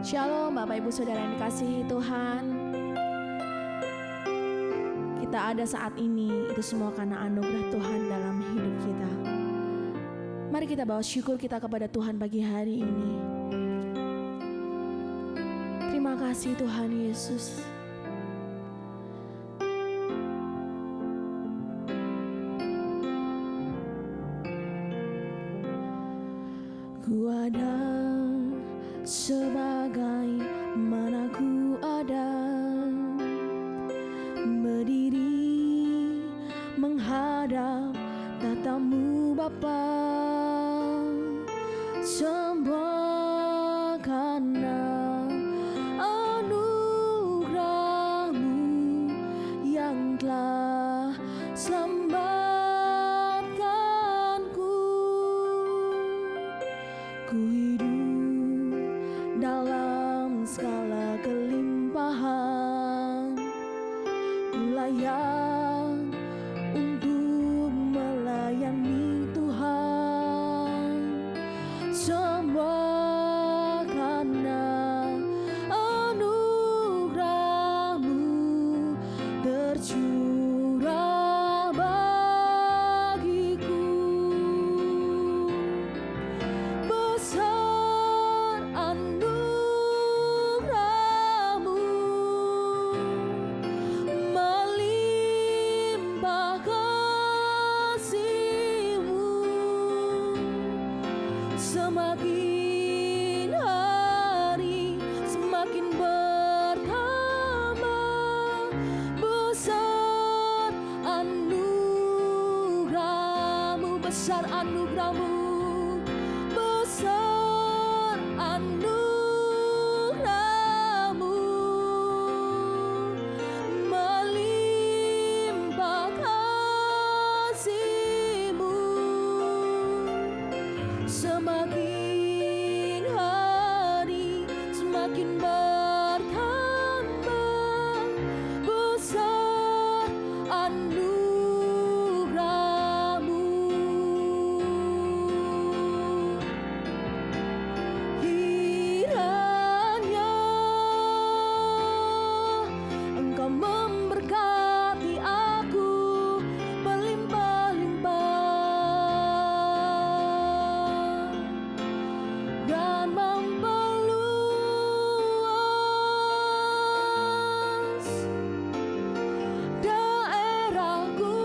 Shalom Bapak Ibu Saudara yang dikasihi Tuhan. Kita ada saat ini itu semua karena anugerah Tuhan dalam hidup kita. Mari kita bawa syukur kita kepada Tuhan pagi hari ini. Terima kasih Tuhan Yesus. Ku ada sebagai mana ku ada, berdiri menghadap tatamu Bapa, semua karena anugerah-Mu yang telah selamatkanku. Ku hidup dalam segala kelimpahan, ku layak untuk melayani Tuhan, semua karena anugerah-Mu tercurah bagiku. Besar anugerah-Mu, melimpah kasih-Mu, semakin hari semakin bertambah. Besar anugerah-Mu, besar anugerah-Mu, besar anugerah-Mu, melimpah kasih-Mu, semakin hari semakin bertambah. Besar anugerah-Mu, kiranya Engkau memberkati aku berlimpah-limpah dan memperluas daerahku,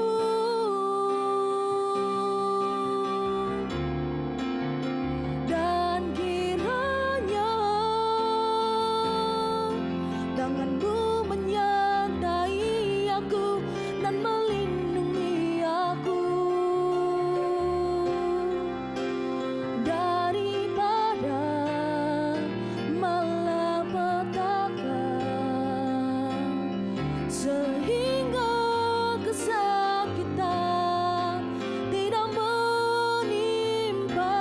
dan kiranya tangan-Mu menyertai aku dan melindungi aku daripada malapetaka, sehingga kesakitan tidak menimpa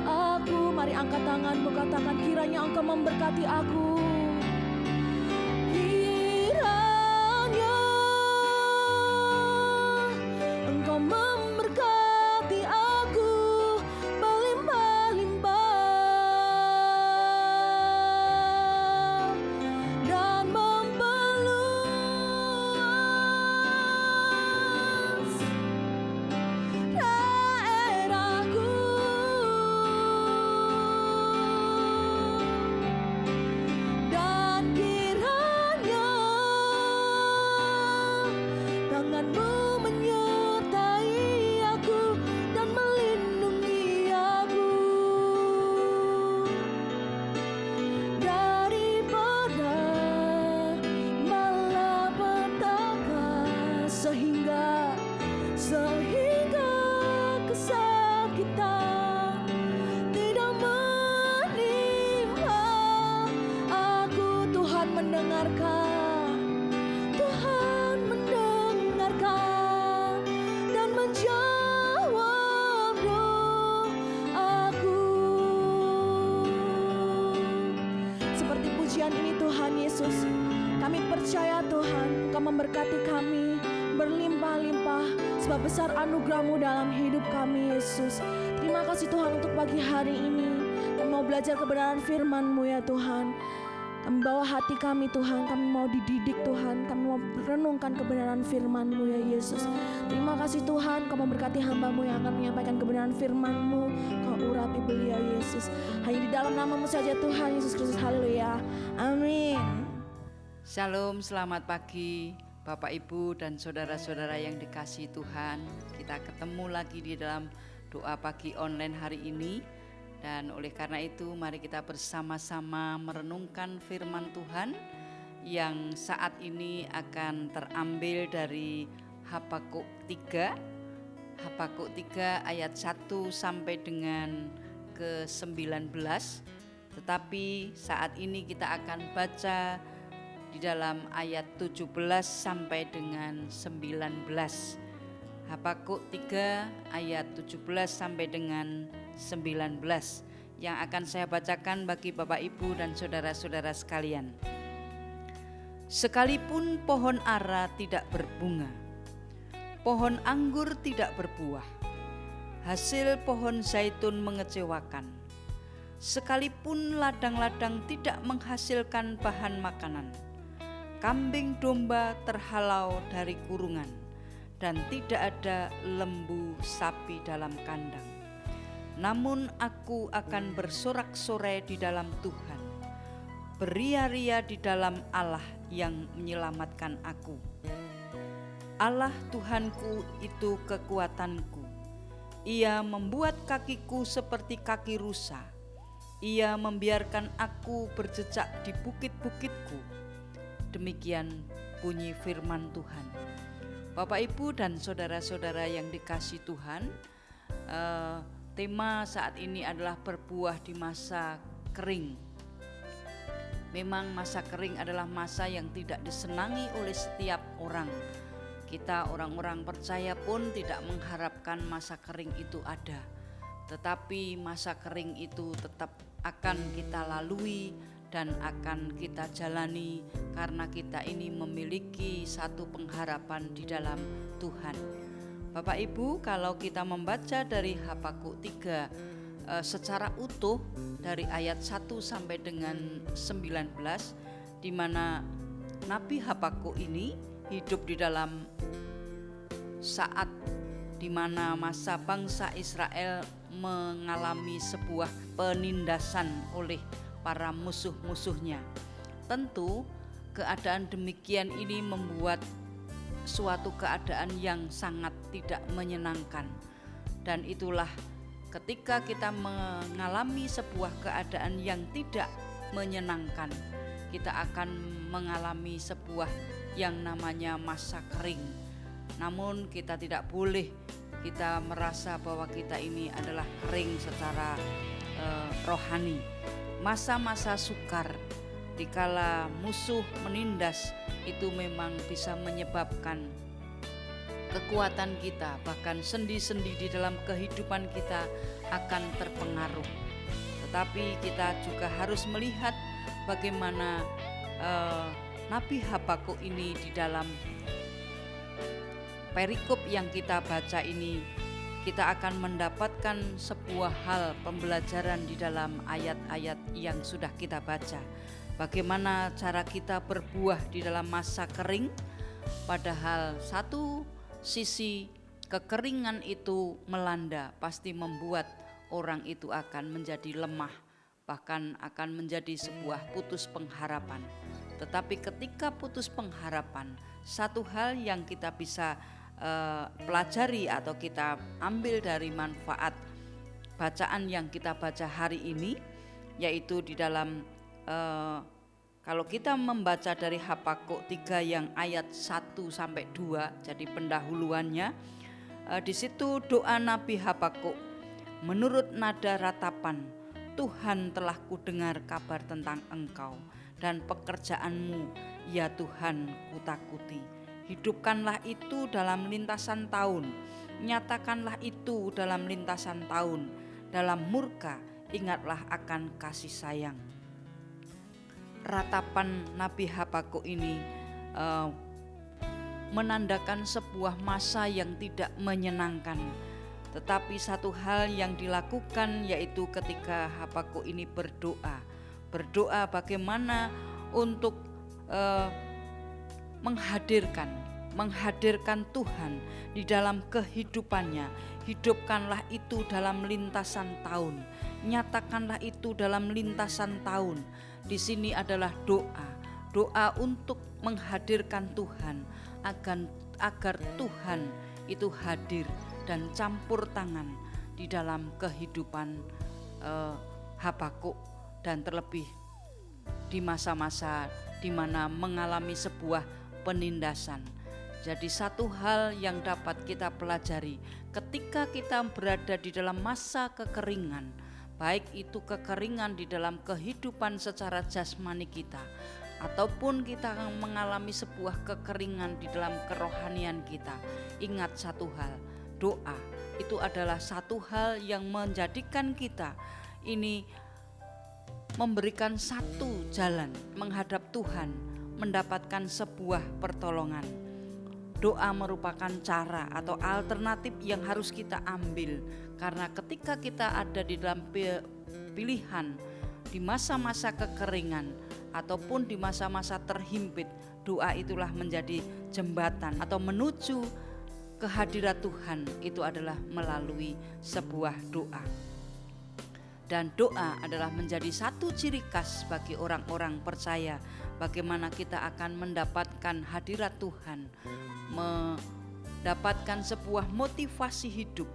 aku. Mari angkat tanganmu, katakan kiranya Engkau memberkati aku. Kiranya Engkau memberkati aku berlimpah-limpah dan memperluas daerahku, dan kiranya tangan-Mu menyertai aku dan melindungi aku daripada malapetaka, sehingga kesakitan tidak menimpa aku. Tuhan mendengarkan, Tuhan mendengarkan dan menjawab doaku. Seperti pujian ini Tuhan Yesus, kami percaya Tuhan Engkau memberkati kami berlimpah-limpah, sebab besar anugerah-Mu dalam hidup kami Yesus. Terima kasih Tuhan untuk pagi hari ini. Kami mau belajar kebenaran firman-Mu ya Tuhan. Kami bawa hati kami Tuhan, kami mau dididik Tuhan, kami mau merenungkan kebenaran firman-Mu ya Yesus. Terima kasih Tuhan, Kau memberkati hamba-Mu yang akan menyampaikan kebenaran firman-Mu. Kau urapi beliau Yesus. Hanya di dalam nama-Mu saja Tuhan Yesus Kristus, haleluya, amin. Shalom, selamat pagi Bapak Ibu dan saudara-saudara yang dikasihi Tuhan. Kita ketemu lagi di dalam doa pagi online hari ini. Dan oleh karena itu mari kita bersama-sama merenungkan firman Tuhan yang saat ini akan terambil dari Habakuk 3 ayat 1 sampai dengan ke-19. Tetapi saat ini kita akan baca di dalam ayat 17 sampai dengan 19. Habakuk 3 ayat 17 sampai dengan 19 yang akan saya bacakan bagi Bapak Ibu dan saudara-saudara sekalian. Sekalipun pohon ara tidak berbunga, pohon anggur tidak berbuah, hasil pohon zaitun mengecewakan, sekalipun ladang-ladang tidak menghasilkan bahan makanan, kambing domba terhalau dari kurungan, dan tidak ada lembu sapi dalam kandang. Namun aku akan bersorak-sorai di dalam Tuhan, beria-ria di dalam Allah yang menyelamatkan aku. Allah Tuhanku itu kekuatanku. Ia membuat kakiku seperti kaki rusa. Ia membiarkan aku berjejak di bukit-bukitku. Demikian bunyi firman Tuhan. Bapak Ibu dan saudara-saudara yang dikasihi Tuhan, tema saat ini adalah berbuah di masa kering. Memang masa kering adalah masa yang tidak disenangi oleh setiap orang. Kita orang-orang percaya pun tidak mengharapkan masa kering itu ada. Tetapi masa kering itu tetap akan kita lalui dan akan kita jalani karena kita ini memiliki satu pengharapan di dalam Tuhan. Bapak Ibu, kalau kita membaca dari Habakuk 3 secara utuh dari ayat 1 sampai dengan 19, di mana Nabi Habakuk ini hidup di dalam saat di mana masa bangsa Israel mengalami sebuah penindasan oleh para musuh-musuhnya. Tentu keadaan demikian ini membuat suatu keadaan yang sangat tidak menyenangkan. Dan itulah ketika kita mengalami sebuah keadaan yang tidak menyenangkan, kita akan mengalami sebuah yang namanya masa kering. Namun kita tidak boleh kita merasa bahwa kita ini adalah kering secara rohani. Masa-masa sukar dikala musuh menindas itu memang bisa menyebabkan kekuatan kita, bahkan sendi-sendi di dalam kehidupan kita akan terpengaruh. Tetapi kita juga harus melihat bagaimana Nabi Habakuk ini di dalam perikop yang kita baca ini, kita akan mendapatkan sebuah hal pembelajaran di dalam ayat-ayat yang sudah kita baca. Bagaimana cara kita berbuah di dalam masa kering, padahal satu sisi kekeringan itu melanda pasti membuat orang itu akan menjadi lemah, bahkan akan menjadi sebuah putus pengharapan. Tetapi ketika putus pengharapan, satu hal yang kita bisa pelajari atau kita ambil dari manfaat bacaan yang kita baca hari ini, yaitu di dalam kalau kita membaca dari Habakuk 3 yang ayat 1 sampai 2, jadi pendahuluannya, di situ doa Nabi Habakuk, menurut nada ratapan, Tuhan telah kudengar kabar tentang Engkau dan pekerjaanmu, ya Tuhan kutakuti. Hidupkanlah itu dalam lintasan tahun, nyatakanlah itu dalam lintasan tahun, dalam murka ingatlah akan kasih sayang. Ratapan Nabi Habakuk ini menandakan sebuah masa yang tidak menyenangkan. Tetapi satu hal yang dilakukan yaitu ketika Habakuk ini berdoa bagaimana untuk menghadirkan Tuhan di dalam kehidupannya. Hidupkanlah itu dalam lintasan tahun, nyatakanlah itu dalam lintasan tahun. Di sini adalah doa untuk menghadirkan Tuhan, agar Tuhan itu hadir dan campur tangan di dalam kehidupan Habakuk, dan terlebih di masa-masa di mana mengalami sebuah penindasan. Jadi satu hal yang dapat kita pelajari ketika kita berada di dalam masa kekeringan, baik itu kekeringan di dalam kehidupan secara jasmani kita, ataupun kita mengalami sebuah kekeringan di dalam kerohanian kita. Ingat satu hal, doa itu adalah satu hal yang menjadikan kita ini memberikan satu jalan menghadap Tuhan, mendapatkan sebuah pertolongan. Doa merupakan cara atau alternatif yang harus kita ambil, karena ketika kita ada di dalam pilihan di masa-masa kekeringan ataupun di masa-masa terhimpit, doa itulah menjadi jembatan atau menuju kehadirat Tuhan. Itu adalah melalui sebuah doa. Dan doa adalah menjadi satu ciri khas bagi orang-orang percaya, bagaimana kita akan mendapatkan hadirat Tuhan, mendapatkan sebuah motivasi hidup,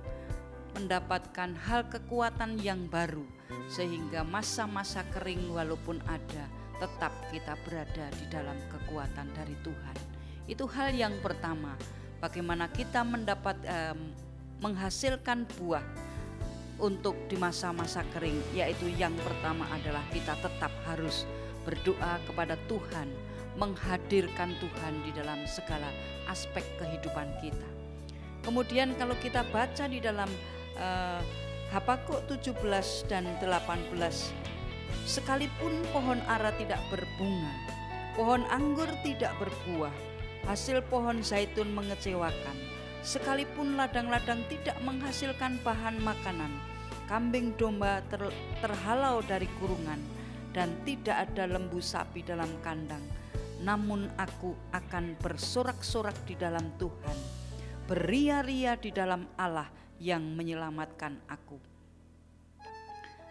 mendapatkan hal kekuatan yang baru, sehingga masa-masa kering walaupun ada, tetap kita berada di dalam kekuatan dari Tuhan. Itu hal yang pertama, bagaimana kita menghasilkan buah untuk di masa-masa kering, yaitu yang pertama adalah kita tetap harus berdoa kepada Tuhan, menghadirkan Tuhan di dalam segala aspek kehidupan kita. Kemudian kalau kita baca di dalam Habakuk 17 dan 18, sekalipun pohon ara tidak berbunga, pohon anggur tidak berbuah, hasil pohon zaitun mengecewakan, sekalipun ladang-ladang tidak menghasilkan bahan makanan, kambing domba terhalau dari kurungan, dan tidak ada lembu sapi dalam kandang, namun aku akan bersorak-sorak di dalam Tuhan, beria-ria di dalam Allah yang menyelamatkan aku.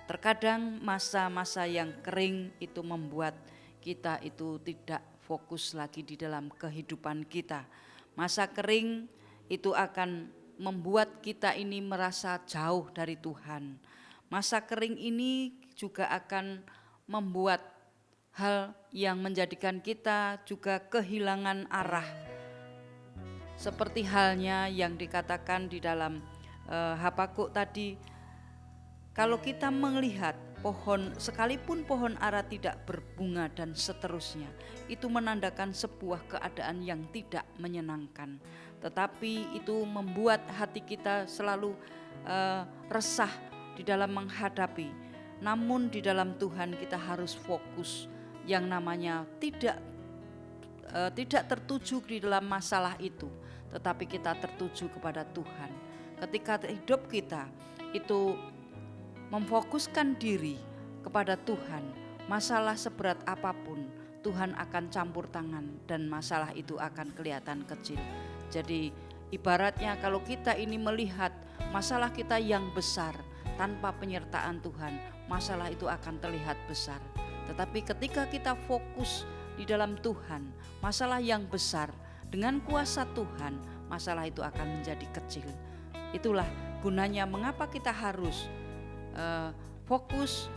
Terkadang masa-masa yang kering itu membuat kita itu tidak fokus lagi di dalam kehidupan kita. Masa kering itu akan membuat kita ini merasa jauh dari Tuhan. Masa kering ini juga akan membuat hal yang menjadikan kita juga kehilangan arah. Seperti halnya yang dikatakan di dalam Habakuk tadi, kalau kita melihat pohon, sekalipun pohon ara tidak berbunga dan seterusnya, itu menandakan sebuah keadaan yang tidak menyenangkan. Tetapi itu membuat hati kita selalu resah di dalam menghadapi. Namun di dalam Tuhan kita harus fokus, yang namanya tidak tertuju di dalam masalah itu, tetapi kita tertuju kepada Tuhan. Ketika hidup kita itu memfokuskan diri kepada Tuhan, masalah seberat apapun Tuhan akan campur tangan dan masalah itu akan kelihatan kecil. Jadi ibaratnya kalau kita ini melihat masalah kita yang besar, tanpa penyertaan Tuhan, masalah itu akan terlihat besar. Tetapi ketika kita fokus di dalam Tuhan, masalah yang besar dengan kuasa Tuhan, masalah itu akan menjadi kecil. Itulah gunanya mengapa kita harus fokus,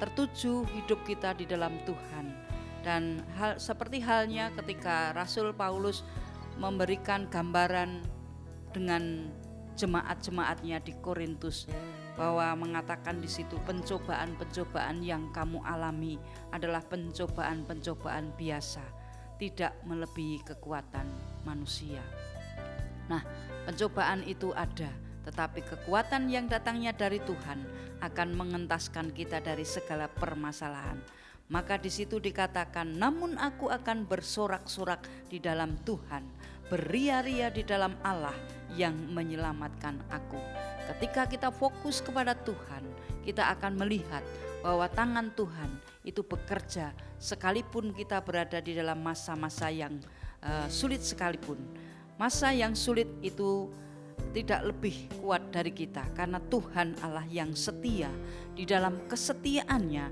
tertuju hidup kita di dalam Tuhan. Dan seperti halnya ketika Rasul Paulus memberikan gambaran dengan jemaat-jemaatnya di Korintus, bahwa mengatakan di situ pencobaan-pencobaan yang kamu alami adalah pencobaan-pencobaan biasa, tidak melebihi kekuatan manusia. Nah, pencobaan itu ada, tetapi kekuatan yang datangnya dari Tuhan akan mengentaskan kita dari segala permasalahan. Maka di situ dikatakan, namun aku akan bersorak-sorak di dalam Tuhan, beria-ria di dalam Allah yang menyelamatkan aku. Ketika kita fokus kepada Tuhan, kita akan melihat bahwa tangan Tuhan itu bekerja sekalipun kita berada di dalam masa-masa yang sulit sekalipun. Masa yang sulit itu tidak lebih kuat dari kita, karena Tuhan Allah yang setia. Di dalam kesetiaannya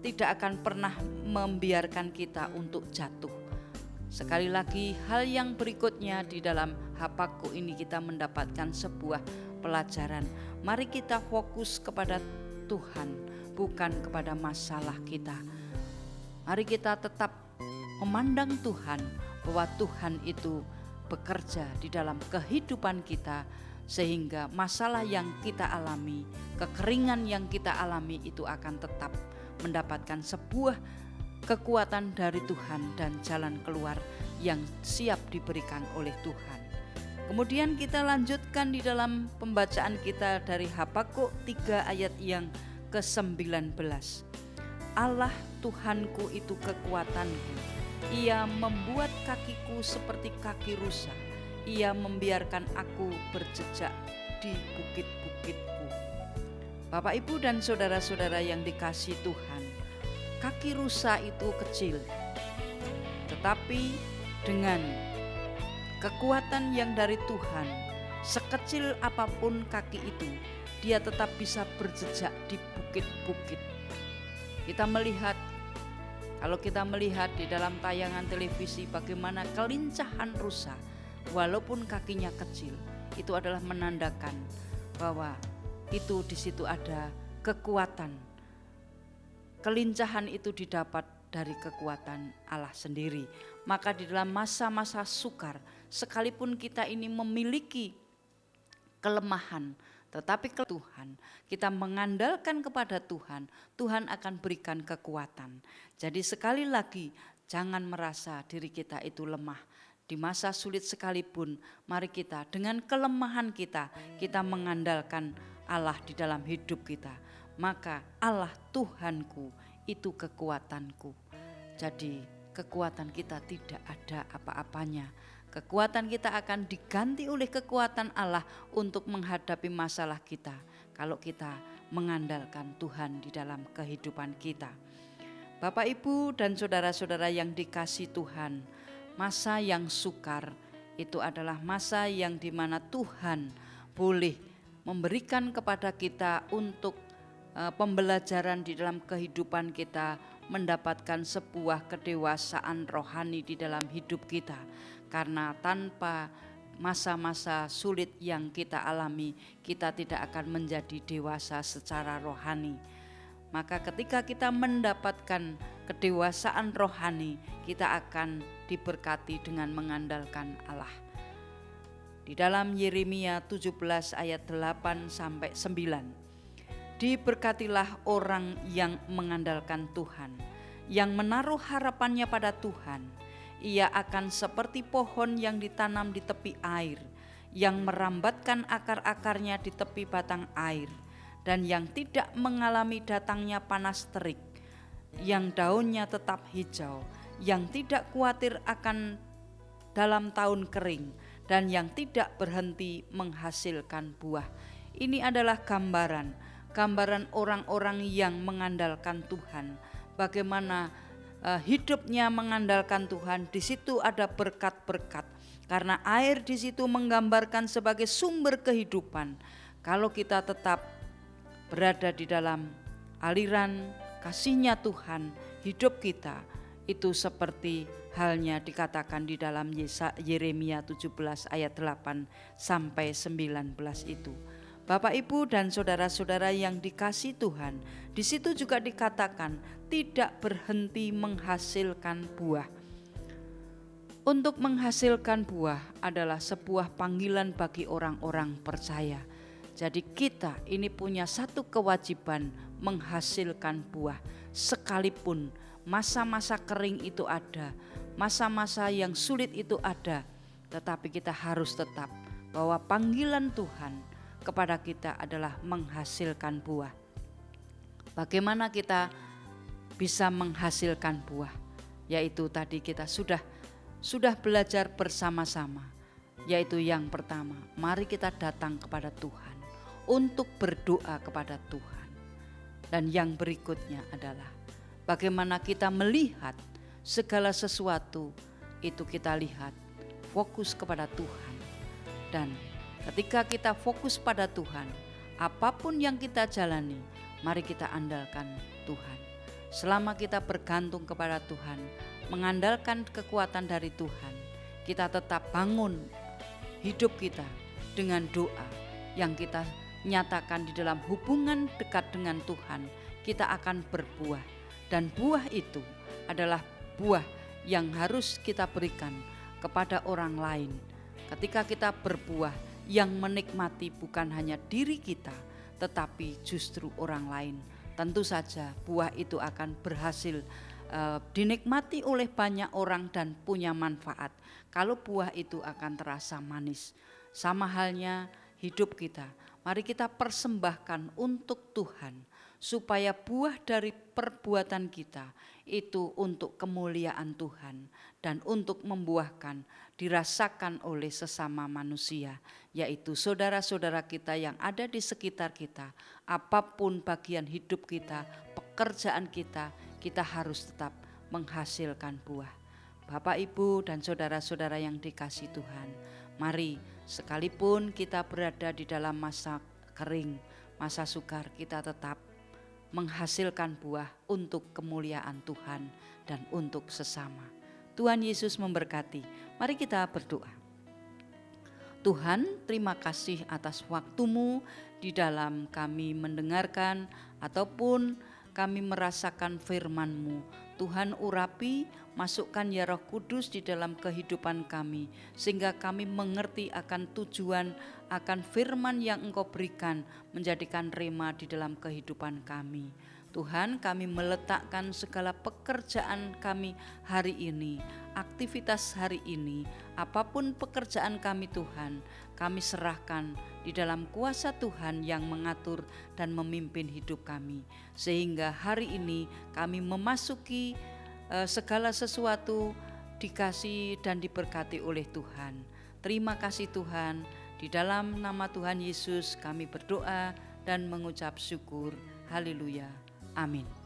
tidak akan pernah membiarkan kita untuk jatuh. Sekali lagi, hal yang berikutnya di dalam Habakuk ini kita mendapatkan sebuah pelajaran. Mari kita fokus kepada Tuhan, bukan kepada masalah kita. Mari kita tetap memandang Tuhan, bahwa Tuhan itu bekerja di dalam kehidupan kita, sehingga masalah yang kita alami, kekeringan yang kita alami itu akan tetap mendapatkan sebuah kekuatan dari Tuhan dan jalan keluar yang siap diberikan oleh Tuhan. Kemudian kita lanjutkan di dalam pembacaan kita dari Habakuk 3 ayat yang ke-19. Allah Tuhanku itu kekuatanku, Ia membuat kakiku seperti kaki rusa, Ia membiarkan aku berjejak di bukit-bukitku. Bapak, Ibu, dan saudara-saudara yang dikasihi Tuhan, kaki rusa itu kecil, tetapi dengan kekuatan yang dari Tuhan, sekecil apapun kaki itu, dia tetap bisa berjejak di bukit-bukit. Kalau kita melihat di dalam tayangan televisi bagaimana kelincahan rusa, walaupun kakinya kecil, itu adalah menandakan bahwa itu di situ ada kekuatan. Kelincahan itu didapat dari kekuatan Allah sendiri. Maka di dalam masa-masa sukar, sekalipun kita ini memiliki kelemahan, tetapi ke Tuhan, kita mengandalkan kepada Tuhan, Tuhan akan berikan kekuatan. Jadi sekali lagi, jangan merasa diri kita itu lemah. Di masa sulit sekalipun, mari kita dengan kelemahan kita mengandalkan Allah di dalam hidup kita. Maka Allah Tuhanku itu kekuatanku. Jadi kekuatan kita tidak ada apa-apanya. Kekuatan kita akan diganti oleh kekuatan Allah untuk menghadapi masalah kita, kalau kita mengandalkan Tuhan di dalam kehidupan kita. Bapak, Ibu, dan saudara-saudara yang dikasihi Tuhan, masa yang sukar itu adalah masa yang dimana Tuhan boleh memberikan kepada kita untuk pembelajaran di dalam kehidupan kita, mendapatkan sebuah kedewasaan rohani di dalam hidup kita. Karena tanpa masa-masa sulit yang kita alami, kita tidak akan menjadi dewasa secara rohani. Maka ketika kita mendapatkan kedewasaan rohani, kita akan diberkati dengan mengandalkan Allah. Di dalam Yeremia 17 ayat 8 sampai 9. Diberkatilah orang yang mengandalkan Tuhan, yang menaruh harapannya pada Tuhan. Ia akan seperti pohon yang ditanam di tepi air, yang merambatkan akar-akarnya di tepi batang air, dan yang tidak mengalami datangnya panas terik, yang daunnya tetap hijau, yang tidak khawatir akan dalam tahun kering, dan yang tidak berhenti menghasilkan buah. Ini adalah gambaran orang-orang yang mengandalkan Tuhan. Bagaimana hidupnya mengandalkan Tuhan, di situ ada berkat-berkat. Karena air di situ menggambarkan sebagai sumber kehidupan. Kalau kita tetap berada di dalam aliran kasih-Nya Tuhan, hidup kita itu seperti halnya dikatakan di dalam Yeremia 17 ayat 8 sampai 19 itu. Bapak, Ibu, dan saudara-saudara yang dikasihi Tuhan, di situ juga dikatakan tidak berhenti menghasilkan buah. Untuk menghasilkan buah adalah sebuah panggilan bagi orang-orang percaya. Jadi kita ini punya satu kewajiban menghasilkan buah. Sekalipun masa-masa kering itu ada, masa-masa yang sulit itu ada, tetapi kita harus tetap bahwa panggilan Tuhan kepada kita adalah menghasilkan buah. Bagaimana kita bisa menghasilkan buah? Yaitu tadi kita sudah belajar bersama-sama. Yaitu yang pertama, mari kita datang kepada Tuhan. untuk berdoa kepada Tuhan. Dan yang berikutnya adalah bagaimana kita melihat segala sesuatu itu kita lihat fokus kepada Tuhan. Dan ketika kita fokus pada Tuhan, apapun yang kita jalani, mari kita andalkan Tuhan. Selama kita bergantung kepada Tuhan, mengandalkan kekuatan dari Tuhan, kita tetap bangun hidup kita dengan doa yang kita nyatakan di dalam hubungan dekat dengan Tuhan, kita akan berbuah. Dan buah itu adalah buah yang harus kita berikan kepada orang lain. Ketika kita berbuah, yang menikmati bukan hanya diri kita, tetapi justru orang lain. Tentu saja buah itu akan berhasil dinikmati oleh banyak orang dan punya manfaat. Kalau buah itu akan terasa manis. Sama halnya hidup kita. Mari kita persembahkan untuk Tuhan, supaya buah dari perbuatan kita itu untuk kemuliaan Tuhan dan untuk membuahkan dirasakan oleh sesama manusia, yaitu saudara-saudara kita yang ada di sekitar kita. Apapun bagian hidup kita, pekerjaan kita, kita harus tetap menghasilkan buah. Bapak, Ibu, dan saudara-saudara yang dikasihi Tuhan, mari sekalipun kita berada di dalam masa kering, masa sukar, kita tetap menghasilkan buah untuk kemuliaan Tuhan dan untuk sesama. Tuhan Yesus memberkati. Mari kita berdoa. Tuhan, terima kasih atas waktu-Mu di dalam kami mendengarkan ataupun kami merasakan firman-Mu. Tuhan, urapi, masukkan ya Roh Kudus di dalam kehidupan kami, sehingga kami mengerti akan tujuan, akan firman yang Engkau berikan, menjadikan rema di dalam kehidupan kami. Tuhan, kami meletakkan segala pekerjaan kami hari ini, aktivitas hari ini, apapun pekerjaan kami Tuhan, kami serahkan di dalam kuasa Tuhan yang mengatur dan memimpin hidup kami. Sehingga hari ini kami memasuki segala sesuatu dikasih dan diberkati oleh Tuhan. Terima kasih Tuhan, di dalam nama Tuhan Yesus kami berdoa dan mengucap syukur. Haleluya. Amin.